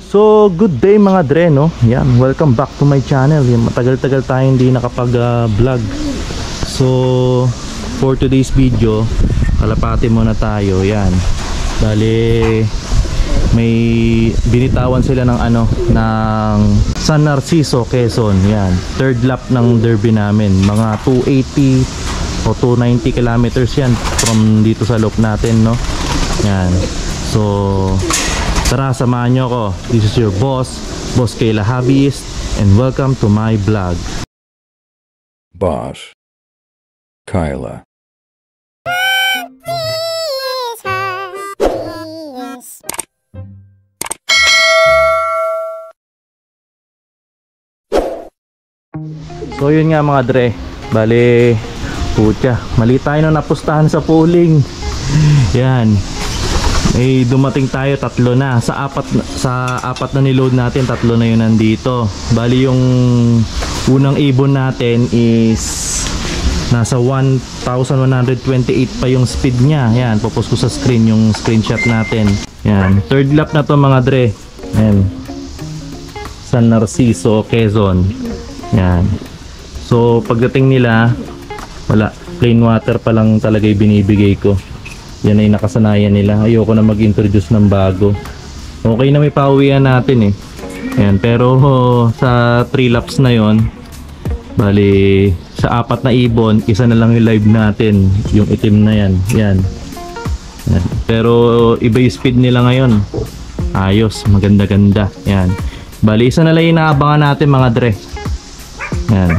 So, good day mga dre, no? Yan, welcome back to my channel. Yan, matagal-tagal tayo hindi nakapag-vlog. So, for today's video, kalapati muna tayo. Yan. Bale, may binitawan sila ng ng San Narciso, Quezon. Yan, third lap ng derby namin. Mga 280 o 290 kilometers yan from dito sa loop natin, no? Yan. So, tara, samahan nyo ako. This is your boss, Boss Kayla Hobbyist, and welcome to my vlog. Boss Kayla. So yun nga mga dre, bale, putya, mali tayo na napustahan sa pooling. Yan. Dumating tayo, tatlo na sa apat na niload natin, tatlo na yun nandito. Bali yung unang ibon natin is nasa 1128 pa yung speed niya. Yan, popost ko sa screen yung screenshot natin. Yan, third lap na to mga dre. Yan, San Narciso, Quezon. Yan. So pagdating nila, wala, plain water pa lang talaga yung binibigay ko. Yan ay nakasanayan nila. Ayoko na mag-introduce ng bago. Okay na may pauwian natin eh. Yan, pero sa 3 laps na yon, bali sa 4 na ibon, isa na lang yung live natin, yung itim na yan. Yan. Yan. Pero iba yung speed nila ngayon. Ayos, maganda-ganda. Yan. Bali isa na lang yung inaabangan natin mga dre. Yan.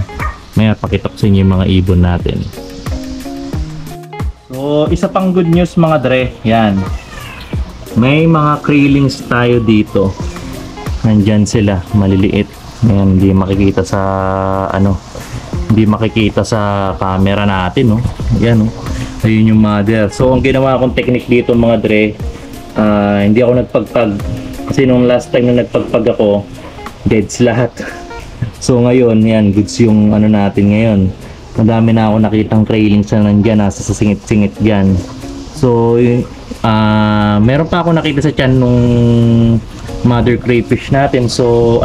Maya pakita ko sa inyo yung mga ibon natin. So, isa pang good news mga dre, yan. May mga krillings tayo dito. Nandyan sila, maliliit. Ayan, hindi makikita sa hindi makikita sa camera natin, no. Ayan, no. Ayun yung mother. So, ang ginawa kong technique dito mga dre, hindi ako nagpagpag. Kasi nung last time na nagpagpag ako, deads lahat. So, ngayon, yan, goods yung natin ngayon. Madami na ako nakitang trailings na nandyan, nasa sa singit-singit dyan. So, meron pa ako nakita sa tiyan nung mother crayfish natin. So,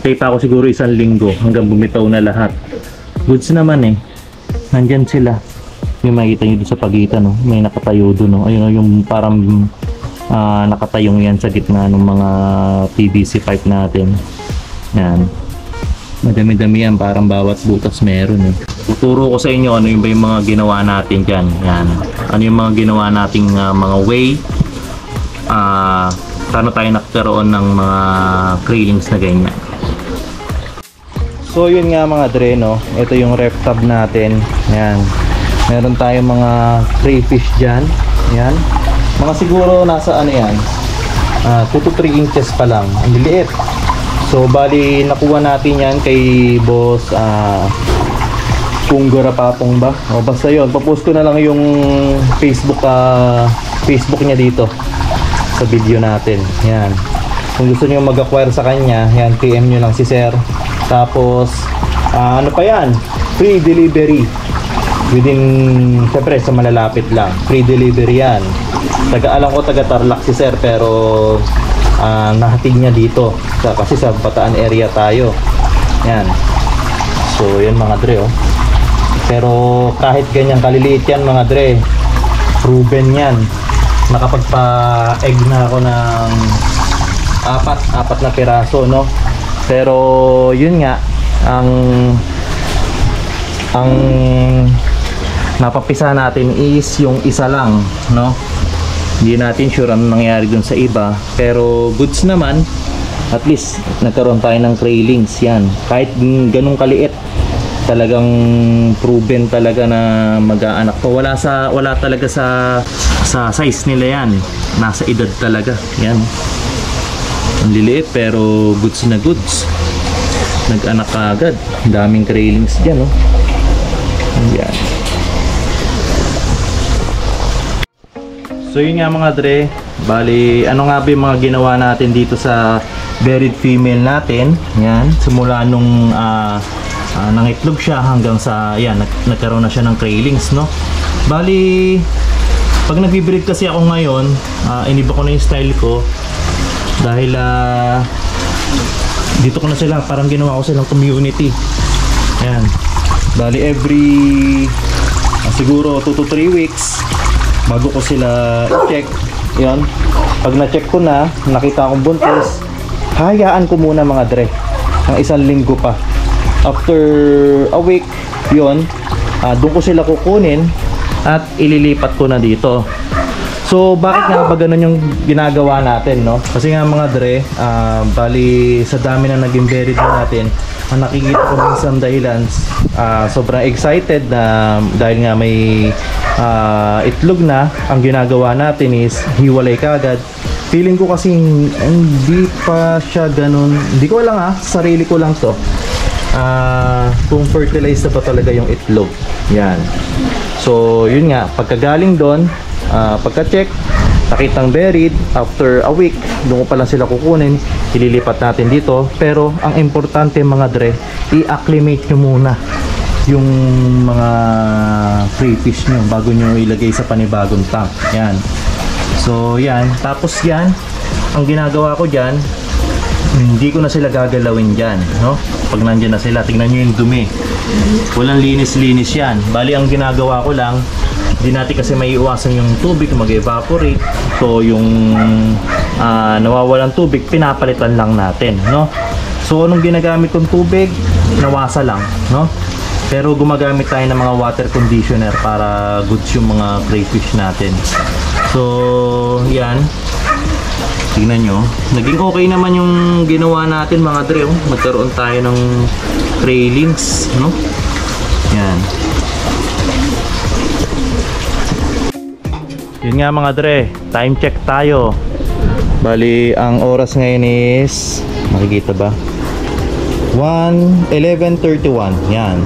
kaya pa ako siguro 1 linggo hanggang bumitaw na lahat. Goods naman eh. Nandyan sila. Yung makikita nyo doon sa pagitan, no? May nakatayo doon, no? Ayun, yung parang nakatayong yan sa gitna ng mga PVC pipe natin. Yan. Madami-dami yan, parang bawat butas meron eh. Tuturo ko sa inyo ano yung ba yung mga ginawa natin dyan. Yan. Ano yung mga ginawa nating mga way. Paano tayo nakakaroon ng mga krillings na ganyan. So yun nga mga dre, no? Ito yung ref tab natin. Yan. Meron tayong mga crayfish dyan. Yan. Mga siguro nasa yan, 2 to 3 inches pa lang. Ang liliit. So bali nakuha natin yan kay boss Punggara Patong ba? O basta yun, papost ko na lang yung Facebook niya dito sa video natin. Yan. Kung gusto niyo mag-acquire sa kanya, yan, PM nyo lang si sir. Tapos ano pa yan? Free delivery. Within, syempre sa malalapit lang. Free delivery yan. Alam ko taga Tarlac si sir, pero nahatid niya dito kasi sa Bataan area tayo. Yan. So yan mga dre, oh. Pero kahit ganyan kaliliit yan mga dre, proven yan. Nakapagpa-egg na ako ng apat na piraso, no. Pero yun nga, ang napapisa natin is yung isa lang, no. Hindi natin sure ang nangyari dun sa iba, pero goods naman. At least nagkaroon tayo ng trailings. Yan, kahit ganun kaliit, talagang proven talaga na mag-aanak to. Wala talaga sa size nila yan, nasa edad talaga. Yan, ang liliit pero goods na goods. Nag-anak agad. Daming trailings dyan, no. Yan. So yun nga mga dre, bali ano nga ba yung mga ginawa natin dito sa buried female natin. Yan, simula nung nangitlog siya hanggang sa yan, nagkaroon na siya ng trailings, no. Bali Pag nagbe-breed kasi ako ngayon, iniba ko na yung style ko dahil dito ko na sila, parang ginawa ko silang community. Ayan. Bali every siguro 2 to 3 weeks bago ko sila i-check. Yan. Pag na-check ko na, nakita akong buntis, hayaan ko muna mga dre ng 1 linggo pa. After a week, yon, doon ko sila kukunin at ililipat ko na dito. So bakit nga ba ganun yung ginagawa natin, no? Kasi nga mga dre, bali sa dami na naging buried natin, ang nakikita ko minsan dahilan, sobrang excited na dahil nga may itlog na, ang ginagawa natin is hiwalay kagad. Feeling ko kasi hindi pa siya ganun, hindi ko alam sarili ko lang to, kung fertilized na ba talaga yung itlog. Yan. So yun nga, pagkagaling doon, pagka-check, nakitang buried, after a week, doon ko pa lang sila kukunin, ililipat natin dito. Pero ang importante mga dre, i-acclimate nyo muna yung mga crayfish nyo bago nyo ilagay sa panibagong tank. Yan. So yan, tapos yan, ang ginagawa ko dyan, hindi ko na sila gagalawin dyan, no? Pag nandyan na sila, tingnan nyo yung dumi, walang linis-linis yan. Bali ang ginagawa ko lang, di natin kasi may iwasan yung tubig mag-evaporate. So yung nawawalang tubig, pinapalitan lang natin, no? So anong ginagamit kong tubig? Nawasa lang, no? Pero gumagamit tayo ng mga water conditioner para goods yung mga crayfish natin. So yan, tingnan nyo, naging okay naman yung ginawa natin mga dre. Magkaroon tayo ng railings, no? Yan. Yun nga mga dre, time check tayo. Bali ang oras ngayon is, makikita ba? 11:31. Yan.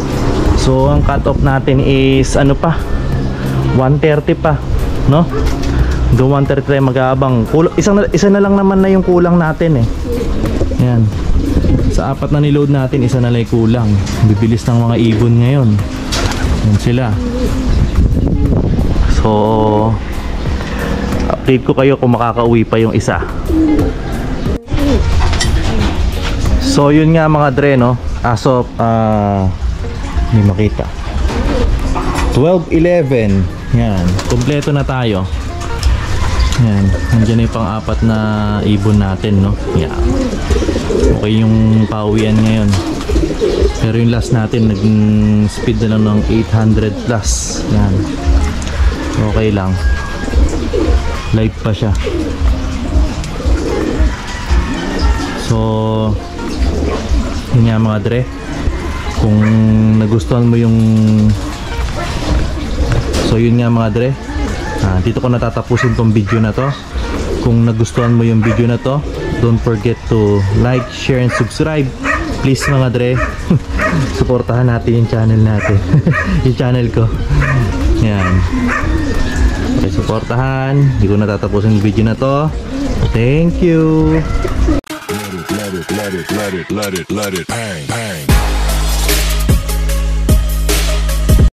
So ang cut off natin is ano pa, 1:30 pa, no? Hanggang 1:30 tayo mag-aabang. Isa na lang naman na yung kulang natin eh. Yan. Sa 4 na niload natin, isa na lang yung kulang. Bibilis ng mga ibon ngayon. Yan sila. So update ko kayo kung makakauwi pa yung isa. So yun nga mga dre, no? As of hindi makita, 12:11. Yan, kompleto na tayo. Yan, nandiyan na yung pang-4 na ibon natin, no? Yan. Okay yung pauwian ngayon. Pero yung last natin, naging speed na lang ng 800 plus. Yan. Okay lang. Live pa siya. So yun nga mga dre, kung nagustuhan mo yung, so yun nga mga dre, dito ko natatapusin tong video na to. Kung nagustuhan mo yung video na to, don't forget to like, share, and subscribe. Please mga dre, suportahan natin yung channel natin. Yung channel ko. Yan. Okay, suportahan. Hindi ko natatapusin yung video na to. Thank you. Let it, let it, let it, let it, let it, let it, bang, bang.